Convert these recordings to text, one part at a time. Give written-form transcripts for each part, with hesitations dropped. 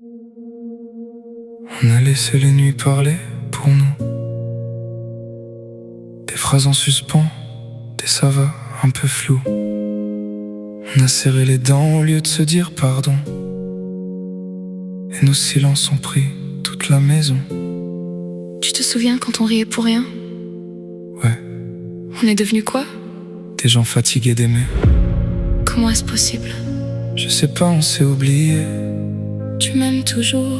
On a laissé les nuits parler pour nous. Des phrases en suspens, des ça va un peu flou. On a serré les dents au lieu de se dire pardon. Et nos silences ont pris toute la maison. Tu te souviens quand on riait pour rien? Ouais, On est devenu quoi? des gens fatigués d'aimer. Comment est-ce possible? Je sais pas, on s'est oublié. Tu m'aimes toujours.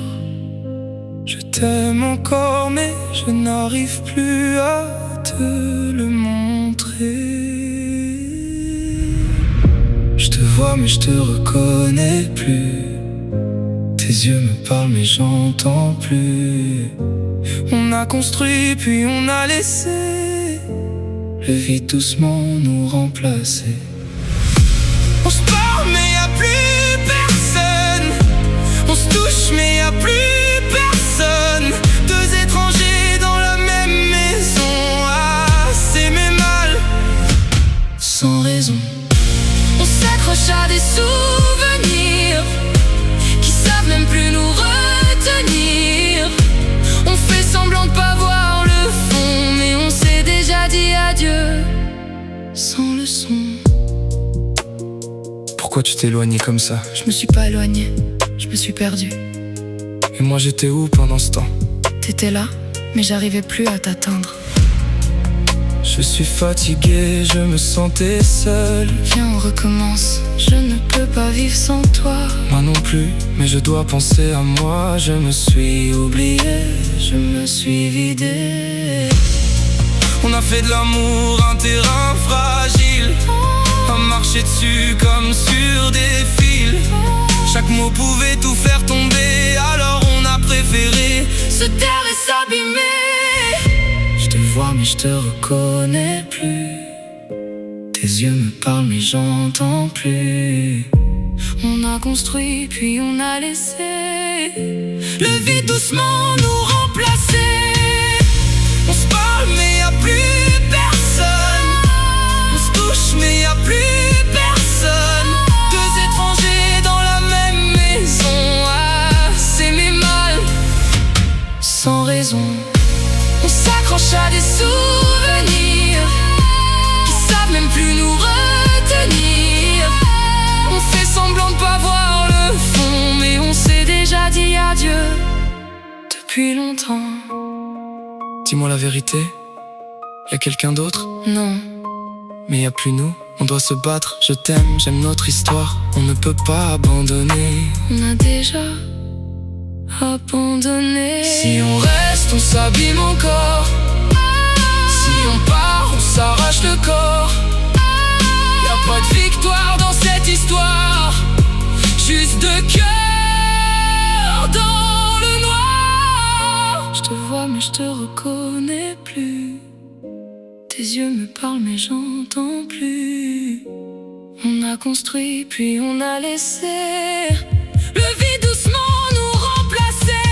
Je t'aime encore, mais je n'arrive plus à te le montrer. Je te vois, mais je te reconnais plus. Tes yeux me parlent, mais j'entends plus. On a construit, puis on a laissé le vide doucement nous remplacer. On se parle, mais y'a plus personne. On se touche, mais y'a plus personne. Deux étrangers dans la même maison, à s'aimer mal, sans raison. On s'accroche à des souvenirs qui savent même plus nous retenir. On fait semblant de pas voir le fond, mais on s'est déjà dit adieu sans leçon. Pourquoi tu t'es éloigné comme ça? Je me suis pas éloignée, je me suis perdue. Et moi j'étais où pendant ce temps? T'étais là, mais j'arrivais plus à t'atteindre. Je suis fatigué, je me sentais seul. Viens, on recommence, je ne peux pas vivre sans toi. Moi non plus, mais je dois penser à moi. Je me suis oublié, je me suis vidé. On a fait de l'amour un terrain fragile, à marcher dessus comme sur des fils. Chaque mot pouvait tout faire tomber, alors on a préféré Se taire et s'abîmer. Je te vois mais je te reconnais plus. Tes yeux me parlent mais j'entends plus. On a construit puis on a laissé le vide doucement nous remplacer. On se parle mais y'a plus personne. On se touche mais y'a plus personne. Deux étrangers dans la même maison, à s'aimer mal, Sans raison. On s'accroche à des souvenirs qui savent même plus nous retenir. On fait semblant de pas voir le fond, mais on s'est déjà dit adieu depuis longtemps. Dis-moi la vérité, y'a quelqu'un d'autre? Non, Mais y'a plus nous, on doit se battre. Je t'aime, j'aime notre histoire, on ne peut pas abandonner. on a déjà abandonné. Si on reste, on s'abîme encore. Si on part, on s'arrache le corps. Y'a pas de victoire dans cette histoire, juste de cœur dans le noir. Je te vois mais je te reconnais plus. Tes yeux me parlent mais j'entends plus. On a construit puis on a laissé le vide doucement nous remplacer.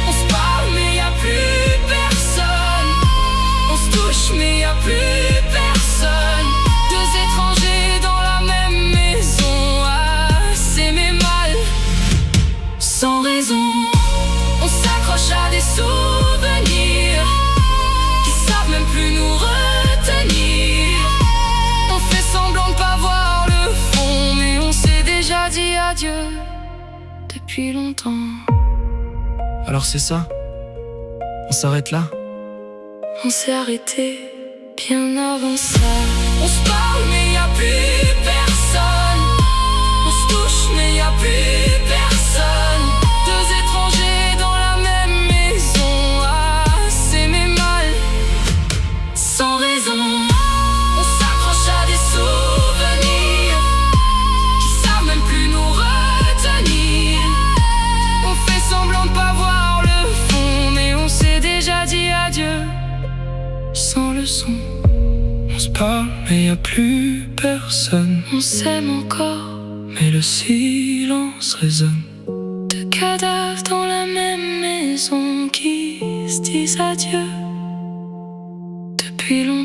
On se parle mais y'a plus personne. On se touche mais y a plus personne. Deux étrangers dans la même maison, à s'aimer mal, Sans raison. on s'accroche à des souvenirs qui savent même plus nous retenir. On fait semblant de pas voir le fond, mais on s'est déjà dit adieu depuis longtemps. Alors c'est ça? On s'arrête là? On s'est arrêté bien avant ça. On se parle mais y'a plus personne. On se touche mais y'a plus personne. Deux étrangers dans la même maison, à s'aimer mal, Sans raison. on s'accroche à des souvenirs qui savent même plus nous retenir. On fait semblant de pas voir le fond, mais on s'est déjà dit adieu sans leçon. On se parle mais y'a plus personne. On s'aime encore, Mais le silence résonne. deux cadavres dans la même maison qui se disent adieu depuis longtemps.